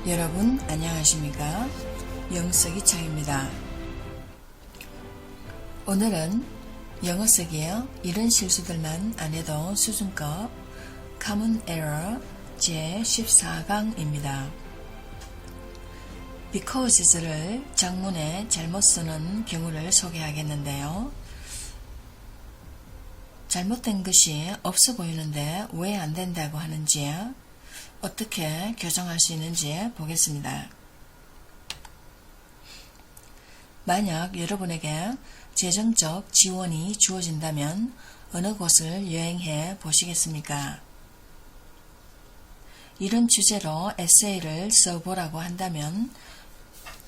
여러분 안녕하십니까? 영쓰기 창입니다. 오늘은 영어 쓰기에 이런 실수들만 안 해도 수준급 Common Error 제14강입니다. Because를 장문에 잘못 쓰는 경우를 소개하겠는데요. 잘못된 것이 없어 보이는데 왜 안 된다고 하는지, 어떻게 교정할 수 있는지 보겠습니다. 만약 여러분에게 재정적 지원이 주어진다면 어느 곳을 여행해 보시겠습니까? 이런 주제로 에세이를 써보라고 한다면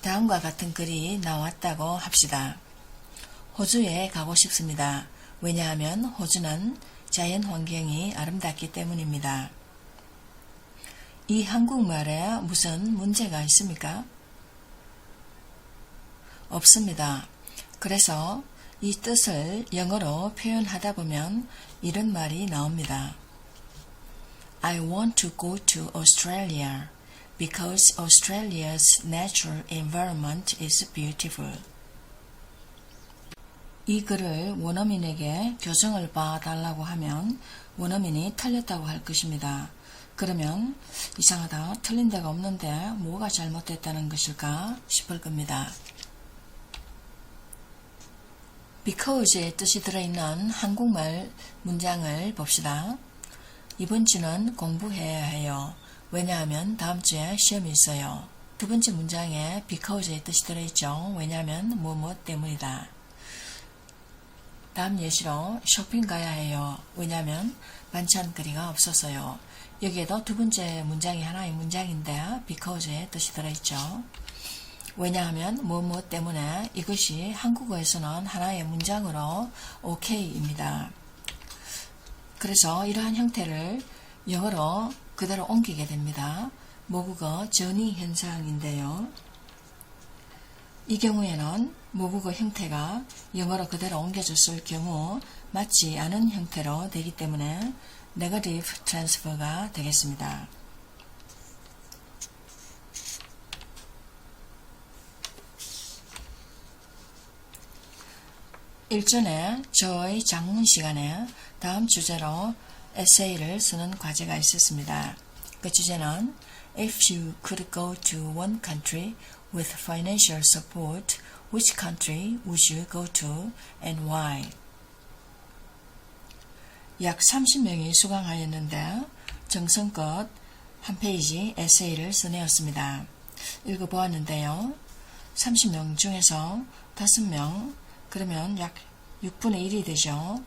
다음과 같은 글이 나왔다고 합시다. 호주에 가고 싶습니다. 왜냐하면 호주는 자연 환경이 아름답기 때문입니다. 이 한국말에 무슨 문제가 있습니까? 없습니다. 그래서 이 뜻을 영어로 표현하다 보면 이런 말이 나옵니다. I want to go to Australia because Australia's natural environment is beautiful. 이 글을 원어민에게 교정을 봐달라고 하면 원어민이 틀렸다고 할 것입니다. 그러면 이상하다, 틀린 데가 없는데 뭐가 잘못됐다는 것일까 싶을 겁니다. Because의 뜻이 들어있는 한국말 문장을 봅시다. 이번 주는 공부해야 해요. 왜냐하면 다음 주에 시험이 있어요. 두 번째 문장에 Because의 뜻이 들어있죠. 왜냐하면 무엇 때문이다. 다음 예시로 쇼핑 가야 해요. 왜냐하면 반찬거리가 없어서요. 여기에도 두 번째 문장이 하나의 문장인데 Because의 뜻이 들어있죠. 왜냐하면 무엇 때문에, 이것이 한국어에서는 하나의 문장으로 OK입니다. 그래서 이러한 형태를 영어로 그대로 옮기게 됩니다. 모국어 전이 현상인데요. 이 경우에는 모국어 형태가 영어로 그대로 옮겨졌을 경우 맞지 않은 형태로 되기 때문에 네거티브 트랜스퍼가 되겠습니다. 일전에 저의 장문 시간에 다음 주제로 에세이를 쓰는 과제가 있었습니다. 그 주제는 If you could go to one country with financial support, which country would you go to and why? 약 30명이 수강하였는데 정성껏 한 페이지 에세이를 써내었습니다. 읽어보았는데요. 30명 중에서 5명, 그러면 약 6분의 1이 되죠.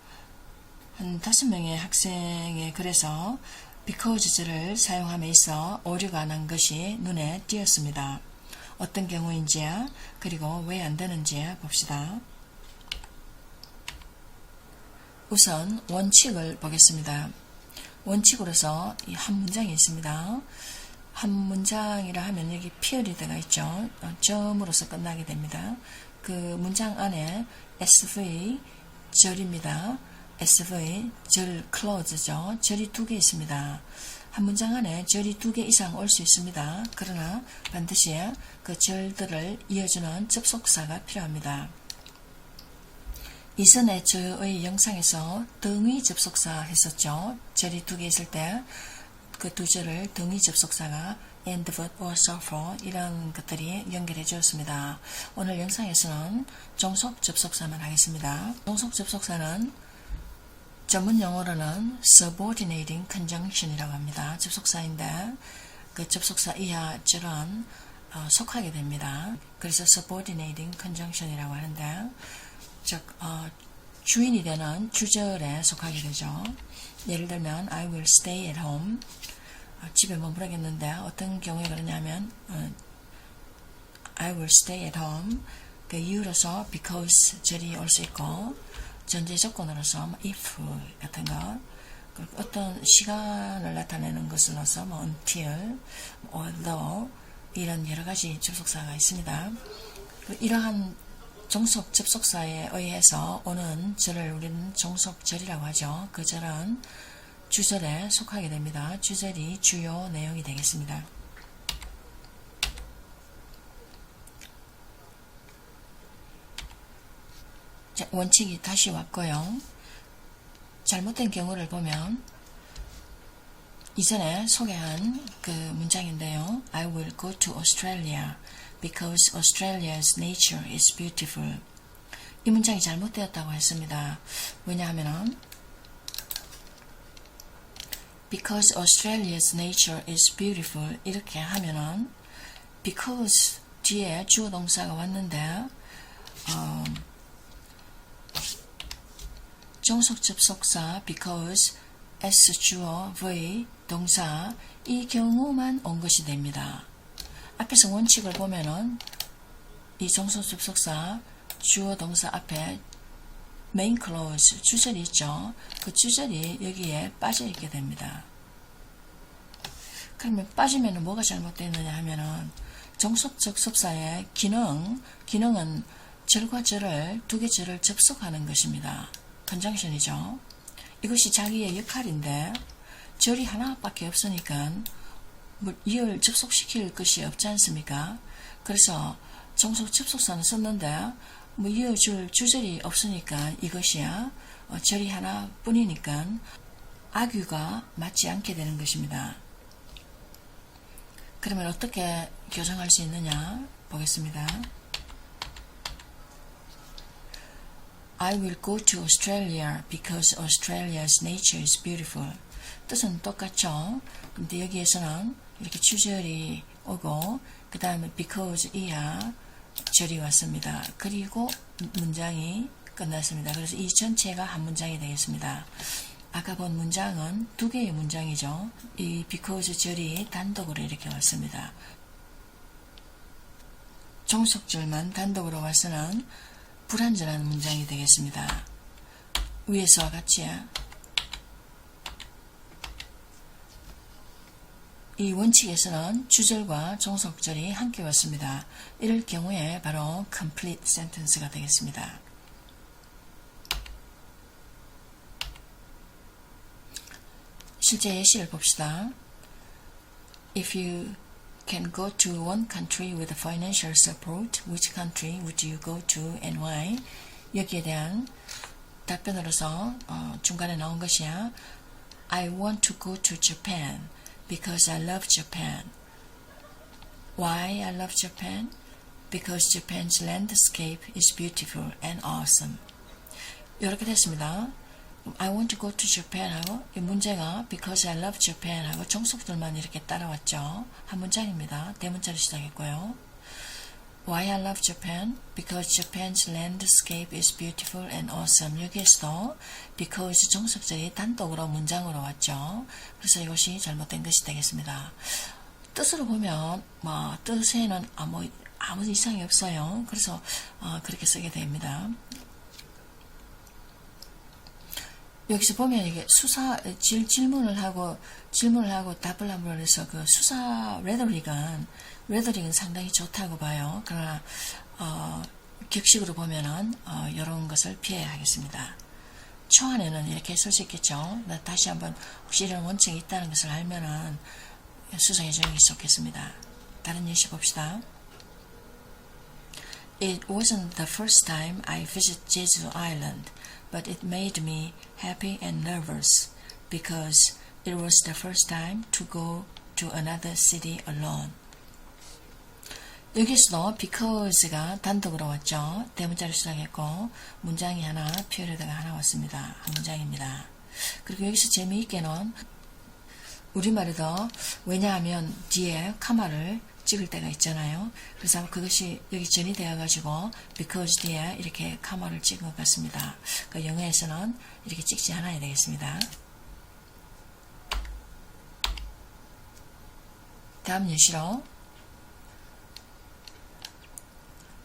한 5명의 학생의 글에서 Because를 사용함에 있어 오류가 난 것이 눈에 띄었습니다. 어떤 경우인지, 그리고 왜 안 되는지 봅시다. 우선 원칙을 보겠습니다. 원칙으로서 한 문장이 있습니다. 한 문장이라 하면 여기 period가 있죠. 점으로서 끝나게 됩니다. 그 문장 안에 SV 절입니다. SV 절 clause죠. 절이 2개 있습니다. 한 문장 안에 절이 2개 이상 올 수 있습니다. 그러나 반드시 그 절들을 이어주는 접속사가 필요합니다. 이전에 저의 영상에서 등위 접속사 했었죠. 절이 2개 있을 때 그 두 절을 등위 접속사가 and, but, or, so for 이런 것들이 연결해 주었습니다. 오늘 영상에서는 종속 접속사만 하겠습니다. 종속 접속사는 전문 용어로는 subordinating conjunction이라고 합니다. 접속사인데 그 접속사 이하 절은 속하게 됩니다. 그래서 subordinating conjunction이라고 하는데, 즉 주인이 되는 주절에 속하게 되죠. 예를 들면 I will stay at home, 집에 머무르겠는데 어떤 경우에 그러냐면 I will stay at home, 그 이유로서 because 절이 올 수 있고, 전제 조건으로서 if 같은 것, 어떤 시간을 나타내는 것으로서 until, although 이런 여러 가지 접속사가 있습니다. 이러한 종속 접속사에 의해서 오는 절을 우리는 종속절이라고 하죠. 그 절은 주절에 속하게 됩니다. 주절이 주요 내용이 되겠습니다. 원칙이 다시 왔고요. 잘못된 경우를 보면 이전에 소개한 그 문장인데요. I will go to Australia because Australia's nature is beautiful. 이 문장이 잘못되었다고 했습니다. 왜냐하면 because Australia's nature is beautiful 이렇게 하면은 because 뒤에 주어 동사가 왔는데 종속 접속사 because S 주어 V 동사 이 경우만 온 것이 됩니다. 앞에서 원칙을 보면은 이 종속 접속사 주어 동사 앞에 main clause 주절이 있죠. 그 주절이 여기에 빠져 있게 됩니다. 그러면 빠지면 뭐가 잘못되느냐 하면은 종속 접속사의 기능은 절과 절을 두 개 절을 접속하는 것입니다. 컨정션이죠. 이것이 자기의 역할인데 절이 하나밖에 없으니까 뭐 이을 접속시킬 것이 없지 않습니까? 그래서 종속 접속사는 썼는데 뭐 이어줄 주절이 없으니까 이것이야 절이 하나뿐이니까 악유가 맞지 않게 되는 것입니다. 그러면 어떻게 교정할 수 있느냐 보겠습니다. I will go to Australia because Australia's nature is beautiful. 뜻은 똑같죠. 근데 여기에서는 이렇게 주절이 오고 그 다음에 because 이하 절이 왔습니다. 그리고 문장이 끝났습니다. 그래서 이 전체가 한 문장이 되겠습니다. 아까 본 문장은 두 개의 문장이죠. 이 because 절이 단독으로 이렇게 왔습니다. 종속절만 단독으로 와서는 불완전한 문장이 되겠습니다. 위에서와 같이 이 원칙에서는 주절과 종속절이 함께 왔습니다. 이럴 경우에 바로 complete sentence가 되겠습니다. 실제 예시를 봅시다. If you can go to one country with financial support, which country would you go to and why? 여기에 대한 답변으로서 중간에 나온 것이야. I want to go to Japan because I love Japan. Why I love Japan? Because Japan's landscape is beautiful and awesome. 이렇게 됐습니다. I want to go to Japan 하고 이 문제가 because I love Japan 하고 종속들만 이렇게 따라왔죠. 한 문장입니다. 대문자로 시작했고요. Why I love Japan? Because Japan's landscape is beautiful and awesome. 여기에서도 because 종속절이 단독으로 문장으로 왔죠. 그래서 이것이 잘못된 것이 되겠습니다. 뜻으로 보면 뜻에는 아무 이상이 없어요. 그래서 그렇게 쓰게 됩니다. 여기서 보면 이게 질문을 하고 답을 함으로 해서 그 수사 레더릭은 상당히 좋다고 봐요. 그러나 격식으로 보면은 이런 것을 피해야 하겠습니다. 초안에는 이렇게 쓸 수 있겠죠. 다시 한번 혹시 이런 원칙이 있다는 것을 알면은 수정해 주는 게 좋겠습니다. 다른 예시 봅시다. It wasn't the first time I visited Jeju Island. But it made me happy and nervous because it was the first time to go to another city alone. 여기서도 because가 단독으로 왔죠. 대문자로 시작했고 문장이 하나, 피어레드가 하나 왔습니다. 한 문장입니다. 그리고 여기서 재미있게는 우리말에도 왜냐하면 뒤에 카마를 찍을 때가 있잖아요. 그래서 그것이 여기 전이 되어가지고 because 뒤에 이렇게 카마를 찍은 것 같습니다. 그 영어에서는 이렇게 찍지 않아야 되겠습니다. 다음 예시로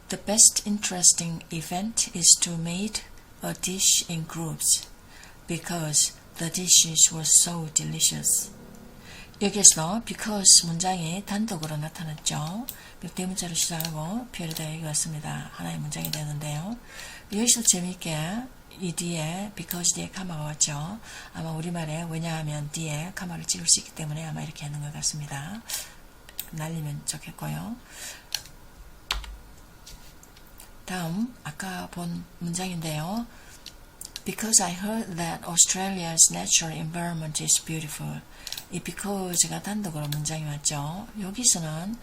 The best interesting event is to make a dish in groups because the dishes were so delicious. 여기에서 because 문장이 단독으로 나타났죠. 대문자로 시작하고 피어르다 여기 왔습니다. 하나의 문장이 되는데요. 여기서 재미있게 이 뒤에 because 뒤에 카마가 왔죠. 아마 우리말에 왜냐하면 뒤에 카마를 찍을 수 있기 때문에 아마 이렇게 하는 것 같습니다. 날리면 좋겠고요. 다음 아까 본 문장인데요. Because I heard that Australia's natural environment is beautiful. 이 because가 단독으로 문장이 왔죠. 여기서는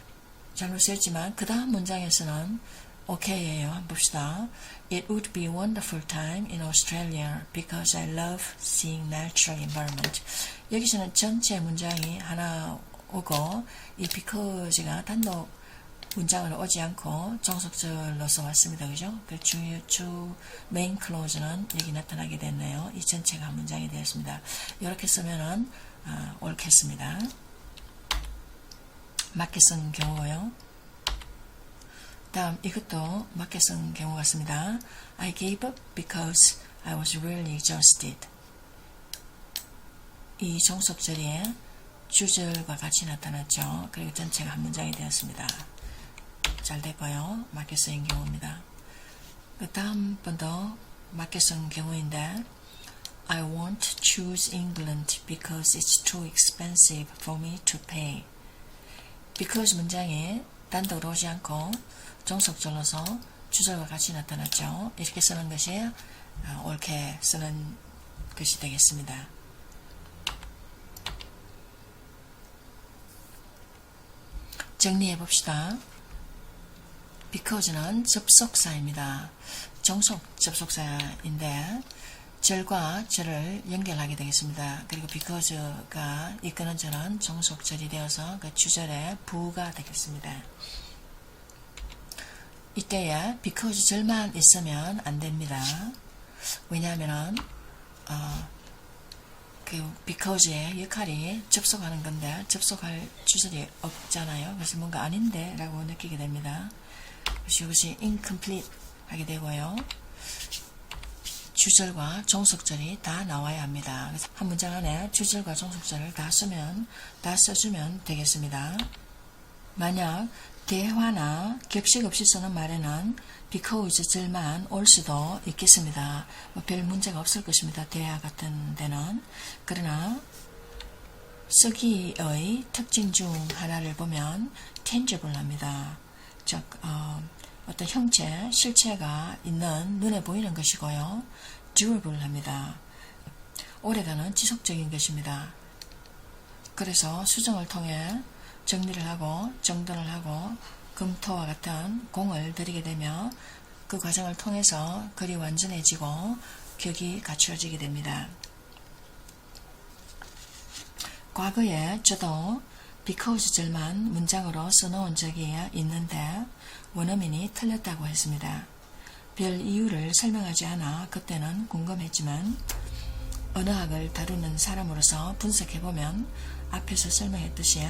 잘못 쓰였지만 그 다음 문장에서는 오케이예요. 한번 봅시다. It would be a wonderful time in Australia because I love seeing natural environment. 여기서는 전체 문장이 하나 오고 이 because가 단독 문장으로 오지 않고 종속절로서 왔습니다. 그죠? 그 주 메인 클로즈는 여기 나타나게 됐네요. 이 전체가 한 문장이 되었습니다. 이렇게 쓰면은 옳겠습니다. 맞게 쓴 경우고요. 다음 이것도 맞게 쓴 경우 같습니다. I gave up because I was really exhausted. 이 종속절이 주절과 같이 나타났죠. 그리고 전체가 한 문장이 되었습니다. 잘 됐고요. 맞게 쓰인 경우입니다. 그 다음 번도 맞게 쓴 경우인데 I won't choose England because it's too expensive for me to pay. because 문장이 단독으로 오지 않고 종속절로서 주절과 같이 나타났죠. 이렇게 쓰는 것이 옳게 쓰는 것이 되겠습니다. 정리해 봅시다. because는 접속사입니다. 종속 접속사인데 절과 절을 연결하게 되겠습니다. 그리고 because가 이끄는 절은 종속절이 되어서 그 주절의 부가 되겠습니다. 이때에 because 절만 있으면 안 됩니다. 왜냐하면은 그 because의 역할이 접속하는 건데 접속할 주절이 없잖아요. 그래서 뭔가 아닌데 라고 느끼게 됩니다. 그래서 이것이 incomplete 하게 되고요. 주절과 종속절이 다 나와야 합니다. 그래서 한 문장 안에 주절과 종속절을 다 써주면 되겠습니다. 만약 대화나 격식 없이 쓰는 말에는 because 절만 올 수도 있겠습니다. 별 문제가 없을 것입니다. 대화 같은 데는. 그러나 쓰기의 특징 중 하나를 보면 tangible 합니다. 즉 어떤 형체, 실체가 있는 눈에 보이는 것이고요. durable 합니다. 오래가는 지속적인 것입니다. 그래서 수정을 통해 정리를 하고 정돈을 하고 검토와 같은 공을 들이게 되며 그 과정을 통해서 글이 완전해지고 격이 갖추어지게 됩니다. 과거에 저도 because 절만 문장으로 써놓은 적이 있는데 원어민이 틀렸다고 했습니다. 별 이유를 설명하지 않아 그때는 궁금했지만 언어학을 다루는 사람으로서 분석해보면 앞에서 설명했듯이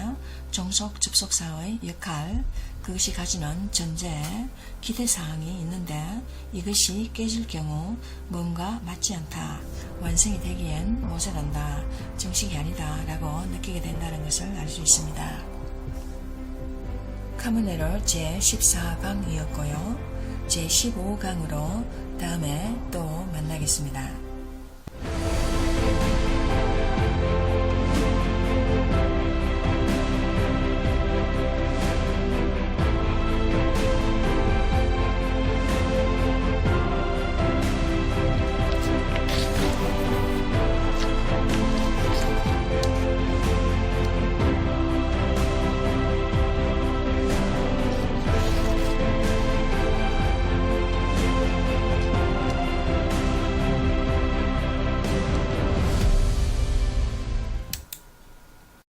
종속 접속사의 역할, 그것이 가지는 전제에 기대사항이 있는데 이것이 깨질 경우 뭔가 맞지 않다, 완성이 되기엔 모자란다, 정식이 아니다 라고 느끼게 된다는 것을 알 수 있습니다. 커먼 에러 제14강이었고요. 제15강으로 다음에 또 만나겠습니다.